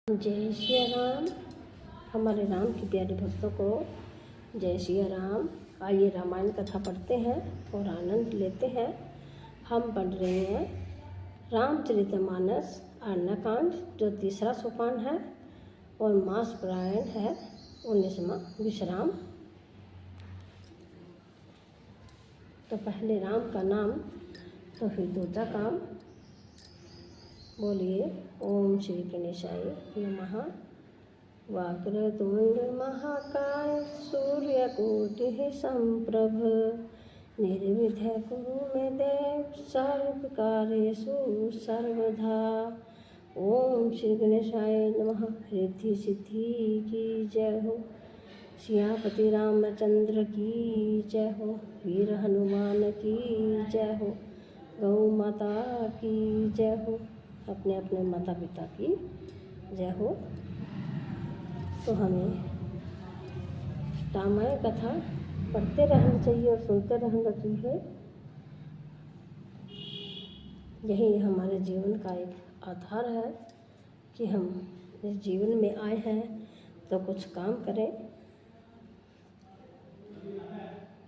जय श्री राम। हमारे राम की प्यारे भक्तों को जय श्री राम। आइए रामायण कथा पढ़ते हैं और आनंद लेते हैं। हम पढ़ रहे हैं रामचरितमानस अरण्यकांड, जो तीसरा सोपान है और मास पारायण है 19वां विश्राम। तो पहले राम का नाम तो फिर दूजा काम। बोलिए ओम श्री गणेशाय नमः। वक्रतुंड महाकाय सूर्यकोटिः सम्प्रभ निर्विघ्नं कुरु मे देव सर्वकार्येषु सर्वदा। ओम श्री गणेशाय नमः। रिद्धि सिद्धि की जय हो। सियापति रामचंद्र की जय हो। वीर हनुमान की जय हो। गौ माता की जय हो। अपने अपने माता पिता की जय हो। तो हमें रामायण कथा पढ़ते रहना चाहिए और सुनते रहना चाहिए। यही हमारे जीवन का एक आधार है कि हम इस जीवन में आए हैं तो कुछ काम करें।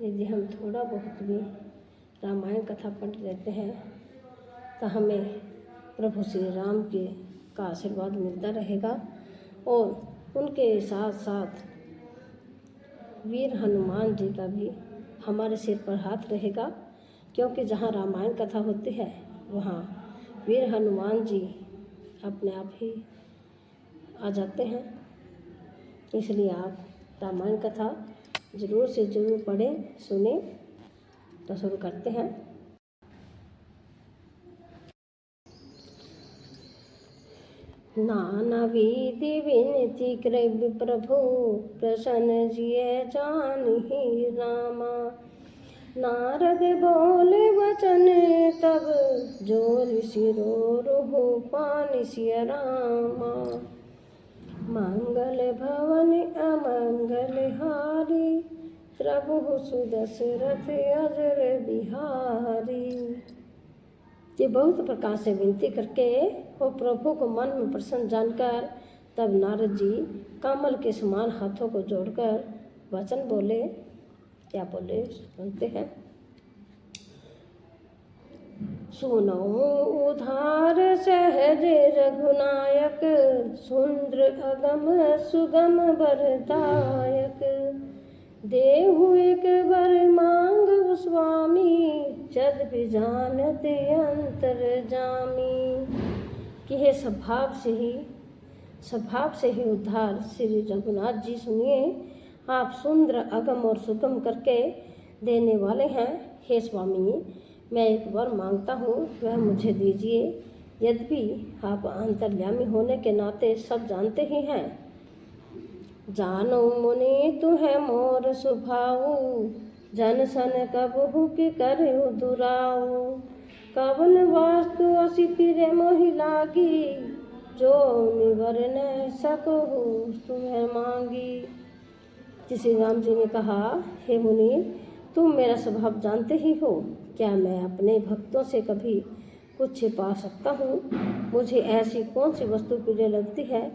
यदि हम थोड़ा बहुत भी रामायण कथा पढ़ लेते हैं तो हमें प्रभु श्री राम का आशीर्वाद मिलता रहेगा और उनके साथ साथ वीर हनुमान जी का भी हमारे सिर पर हाथ रहेगा, क्योंकि जहाँ रामायण कथा होती है वहाँ वीर हनुमान जी अपने आप ही आ जाते हैं। इसलिए आप रामायण कथा ज़रूर से ज़रूर पढ़ें, सुने। तो शुरू करते हैं। नाना विधि विनती कृपि प्रभु प्रसन्न जिय जानहि रामा। नारद बोले वचन तब जोर सिरोरुहु पानि सिय रामा। मंगल भवन अमंगल हारी प्रभु सुदशरथ अजर बिहारी। ये बहुत प्रकार से विनती करके वो प्रभु को मन में प्रसन्न जानकर तब नारद जी कमल के समान हाथों को जोड़कर वचन बोले। क्या बोले सुनते हैं। सुनो उधार सहज रघुनायक सुंदर अगम सुगम वरदायक। देहु एक बर मांग स्वामी यद्यपि जानत अंतर जामी। कि हे स्वभाव से ही उद्धार श्री रघुनाथ जी सुनिए। आप सुंदर अगम और सुगम करके देने वाले हैं। हे स्वामी, मैं एक वर मांगता हूँ, वह मुझे दीजिए। यद्यपि आप अंतर्यामी होने के नाते सब जानते ही हैं। जानो मुनि तुहे मोर सुभाऊ जन सन कबहु की करहु दुराऊ। कवन वास्तु असी फिरे मोहि लागी जो निवर न सकहु तुम्हें मांगी। श्री राम जी ने कहा, हे मुनि, तुम मेरा स्वभाव जानते ही हो। क्या मैं अपने भक्तों से कभी कुछ छिपा सकता हूँ? मुझे ऐसी कौन सी वस्तु प्रिय लगती है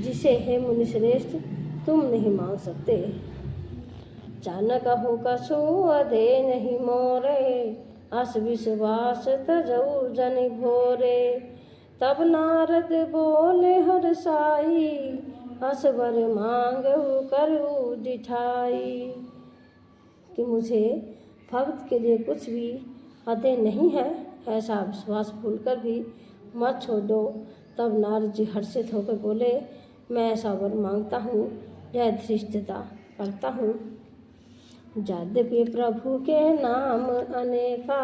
जिसे हे मुनि श्रेष्ठ तुम नहीं मांग सकते। चानक हो कसो अधे नहीं मोरे अस विश्वास तजऊ जन भोरे। तब नारद बोले हर साई असवर मांगऊ करऊ दिठाई। कि मुझे भक्त के लिए कुछ भी अधे नहीं है, ऐसा विश्वास भूलकर भी मत छोड़ो। तब नारद जी हर्षित होकर बोले, मैं ऐसा वर मांगता हूँ, यह धृष्टता करता हूँ। यद्यपि प्रभु के नाम अनेका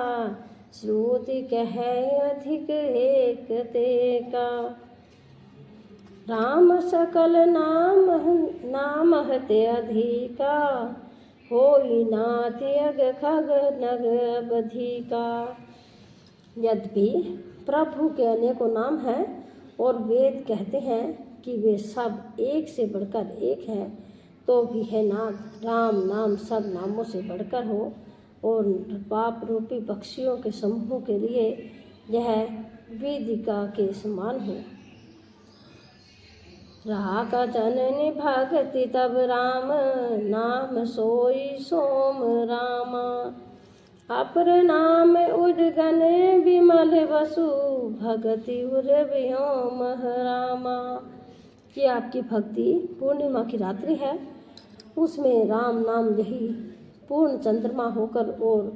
श्रुति कहे अधिक एक तेका। राम सकल नाम हते अधिका होई नाति अग खग नग बधिका। यद्यपि प्रभु के अनेकों नाम हैं और वेद कहते हैं कि वे सब एक से बढ़कर एक हैं, तो भी है नाथ राम नाम सब नामों से बढ़कर हो और पाप रूपी पक्षियों के समूह के लिए यह वेदिका के समान हो। रहा का जननी भगति तब राम नाम सोई सोम रामा। अपर नाम उडगन विमल वसु भगति उर व्योम रामा। ये आपकी भक्ति पूर्णिमा की रात्रि है, उसमें राम नाम यही पूर्ण चंद्रमा होकर और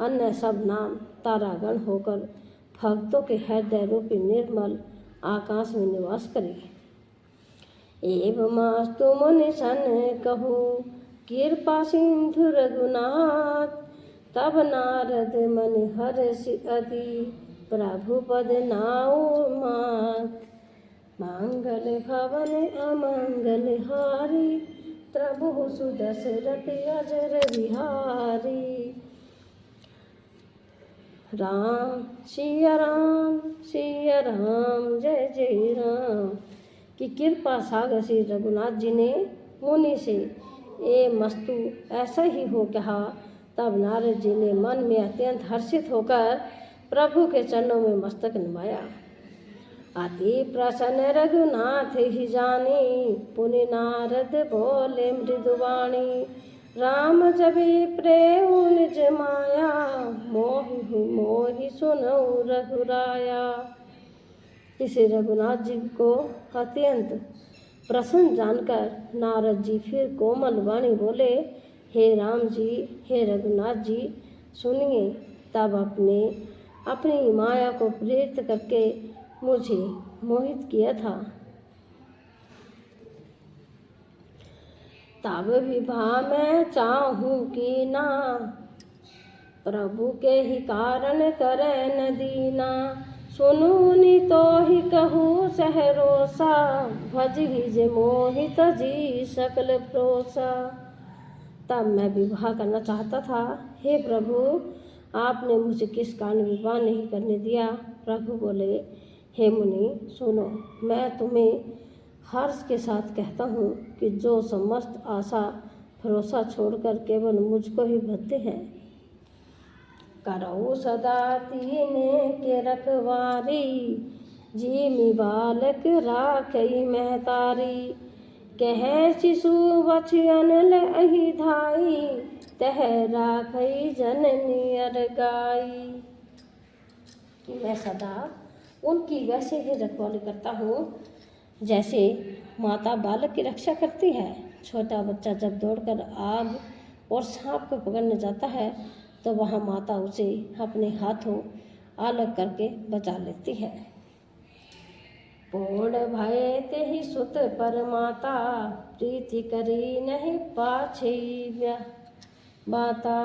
अन्य सब नाम तारागण होकर भक्तों के हृदय रूपी निर्मल आकाश में निवास करे। एवमास्तु मुनि सन कहु कृपा सिंधु रघुनाथ। तब नारद मन हर्षि अति प्रभु पद नाउ मात। मंगल भवन अमंगल हारी प्रभु सुदशरथ अजर बिहारी। राम सिया राम जय जय राम। कि कृपा सागर श्री रघुनाथ जी ने मुनि से ए मस्तु ऐसा ही हो कहा। तब नारद जी ने मन में अत्यंत हर्षित होकर प्रभु के चरणों में मस्तक नवाया। अति प्रसन्न रघुनाथ ही जानी पुनि नारद बोले मृदुवाणी। राम जबि प्रेम निज माया मोहि सुनऊ रघुराया। इसे रघुनाथ जी को अत्यंत प्रसन्न जानकर नारद जी फिर कोमल वाणी बोले, हे राम जी, हे रघुनाथ जी सुनिए। तब अपनी माया को प्रेरित करके मुझे मोहित किया था। तब विभा मैं चाहूँ कि ना प्रभु के ही कारण करे न दीना। सुनूनि तो ही कहूँ सहरोसा भज ही जे मोहित जी सकल प्रोसा। तब मैं विवाह करना चाहता था। हे प्रभु, आपने मुझे किस कारण विवाह नहीं करने दिया। प्रभु बोले, हे मुनि सुनो, मैं तुम्हें हर्ष के साथ कहता हूँ कि जो समस्त आशा भरोसा छोड़कर केवल मुझको ही भजते हैं। करऊ सदा तीने के रखवारी जीमी बालक राखई महतारी। कह शिशु बछ अनल अहि धाई तह राखई जननी अरगाई। कि मैं सदा उनकी वैसे ही रखवाली करता हूँ जैसे माता बालक की रक्षा करती है। छोटा बच्चा जब दौड़कर आग और सांप को पकड़ने जाता है तो वहाँ माता उसे अपने हाथों अलग करके बचा लेती है। पूर्ण भय ते ही सुत पर माता प्रीति करी नहीं पाछे बाता।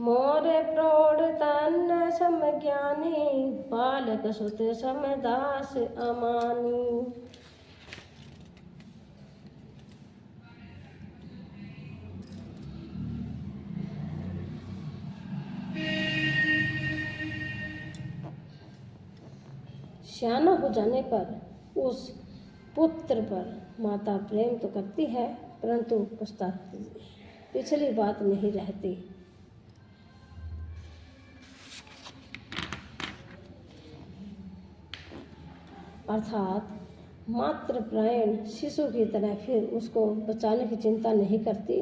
मोरे प्रौढ़ तन सम ज्ञानी बालक सुत सम दास अमानी। सियाना हो जाने पर उस पुत्र पर माता प्रेम तो करती है परंतु पछताती, पिछली बात नहीं रहती। अर्थात मात्र प्राण शिशु की तरह फिर उसको बचाने की चिंता नहीं करती,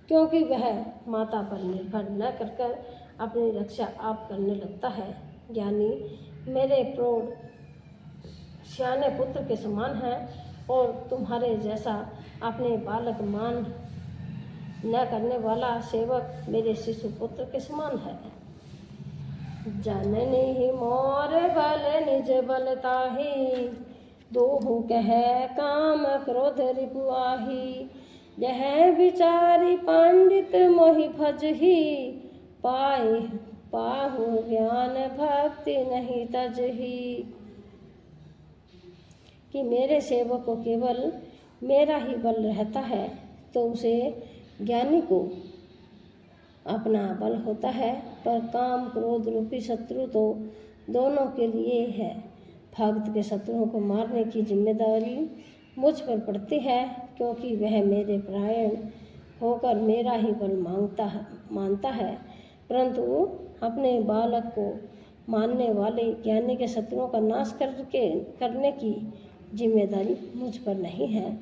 क्योंकि वह माता पर निर्भर न कर अपनी रक्षा आप करने लगता है। यानी मेरे प्रौढ़ सियाने पुत्र के समान है और तुम्हारे जैसा अपने बालक मान न करने वाला सेवक मेरे शिशु पुत्र के समान है। जननी ही मोर बल निज बलताही दोहु कह काम क्रोध रिपुआही। यह विचारी पंडित मोहि भजही पाहु ज्ञान भक्ति नहीं तजही। कि मेरे सेवक को केवल मेरा ही बल रहता है तो उसे ज्ञानी को अपना बल होता है, पर काम क्रोध रूपी शत्रु तो दोनों के लिए है। भक्त के शत्रुओं को मारने की जिम्मेदारी मुझ पर पड़ती है, क्योंकि वह मेरे प्राण होकर मेरा ही बल मानता है, परंतु अपने बालक को मानने वाले ज्ञानी के शत्रुओं का नाश करने की जिम्मेदारी मुझ पर नहीं है।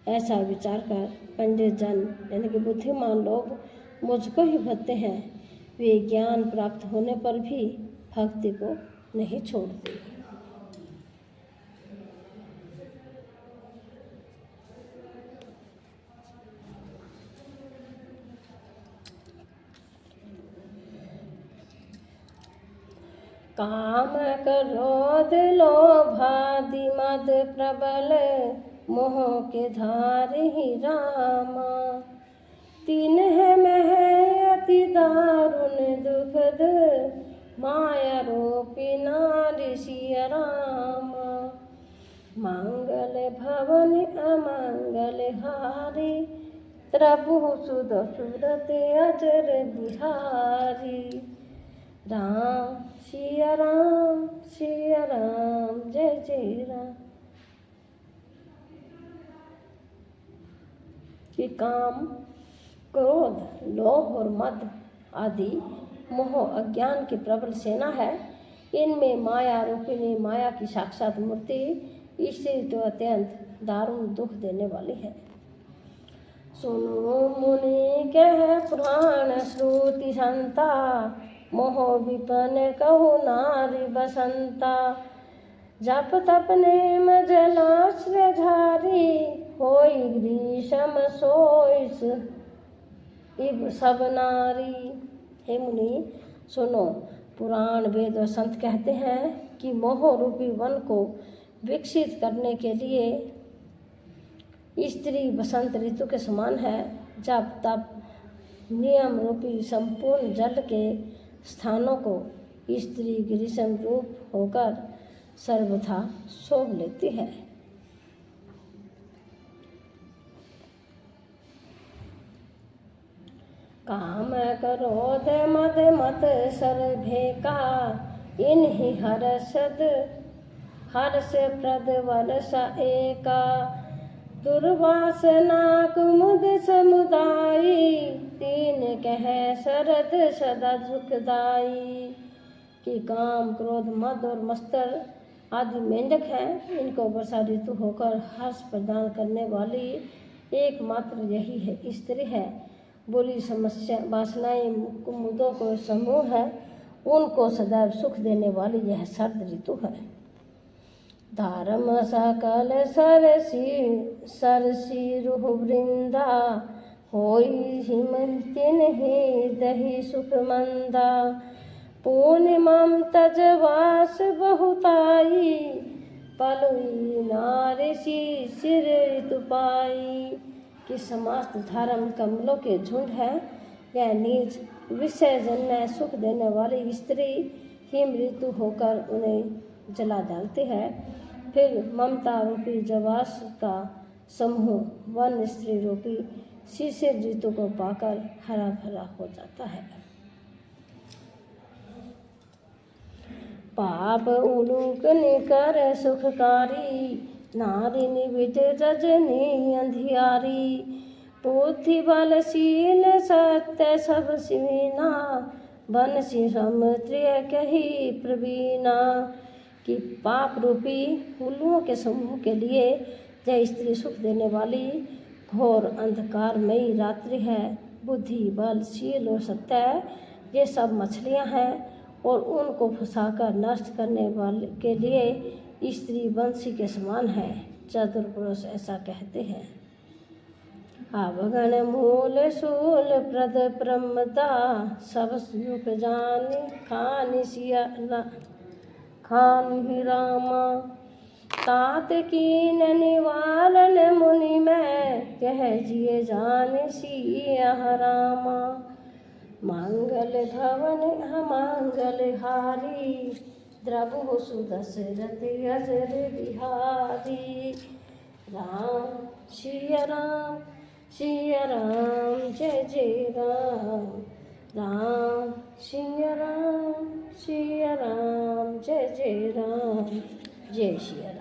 ऐसा विचार कर पंडित जन यानी कि बुद्धिमान लोग मुझको ही भजते हैं। वे ज्ञान प्राप्त होने पर भी भक्ति को नहीं छोड़ते। काम क्रोध लोभादि मद प्रबल मोह के धार ही रामा। तीन है मह अति दारुण दुखद माया रूपी नारी सिया रामा। मंगल भवन अमंगल हारी प्रभु सुध सुरत अजर बिहारी। राम सिया राम जय जय राम। कि काम क्रोध लोभ और मद आदि मोह अज्ञान की प्रबल सेना है। इनमें माया रूपिणी माया की साक्षात मूर्ति स्त्री तो अत्यंत दारुण दुख देने वाली है। सुनो मुनि कह पुराण श्रुति संता मोह विपन कहु नारी बसंता। जप तप नेम जलाश्रय झारी होई ग्रीष्म सोइस इब सब नारी। हे मुनि सुनो, पुराण वेद और संत कहते हैं कि मोह रूपी वन को विकसित करने के लिए स्त्री बसंत ऋतु के समान है। जब तब नियम रूपी संपूर्ण जल के स्थानों को स्त्री ग्रीष्म रूप होकर सर्वथा शोभ लेती है। काम क्रोध मद मत सर्भे का इन्हीं हर्ष प्रद वर्ष एका। दुर्वासना कुमुद समुदायी तीन कह शरद सदा सुखदाई। कि काम क्रोध मद और मस्तर आदि मेंढक हैं। इनको वर्षा ऋतु होकर हर्ष प्रदान करने वाली एकमात्र यही है स्त्री है। बुरी समस्या वासनाएं कुमुदों को समूह है, उनको सदैव सुख देने वाली यह शरद ऋतु है। धर्म सकल सरसी रुह वृंदा होई हिम तिन्हि दही सुख मंदा। पूर्णिमम तजवास बहुताई पलुई नारिसी सिर ऋतु पाई। कि समस्त धर्म कमलों के झुंड है। यह नीच विषय जन्य सुख देने वाली स्त्री हिम ऋतु होकर उन्हें जला डालती है। फिर ममता रूपी जवास का समूह वन स्त्री रूपी शिशिर ऋतु को पाकर हरा भरा हो जाता है। पाप उलूक निकर सुखकारी नारी निविट रजनी अंधियारी। बुद्धि बलशील सत्य सब सिवीना बनसी समत्रिय कही प्रवीणा। कि पाप रूपी उल्लुओं के समूह के लिए यह स्त्री सुख देने वाली घोर अंधकारमयी रात्रि है। बुद्धि बल शील और सत्य ये सब मछलियां हैं और उनको फंसाकर नष्ट करने वाले के लिए स्त्री बंसी के समान है। चतुर्पुरुष ऐसा कहते हैं। अवगण मूल शूल प्रद प्रमता सब सुख जानी खानि सिया खानि रामा। तात कीन निवारण मुनि में कह जिए जान सिया रामा। मंगल भवन अमंगल हारी द्रभु सुदशरथ अजर बिहारी। राम सिया राम जय जय राम। राम सिया राम जय जय राम। जय सिया राम।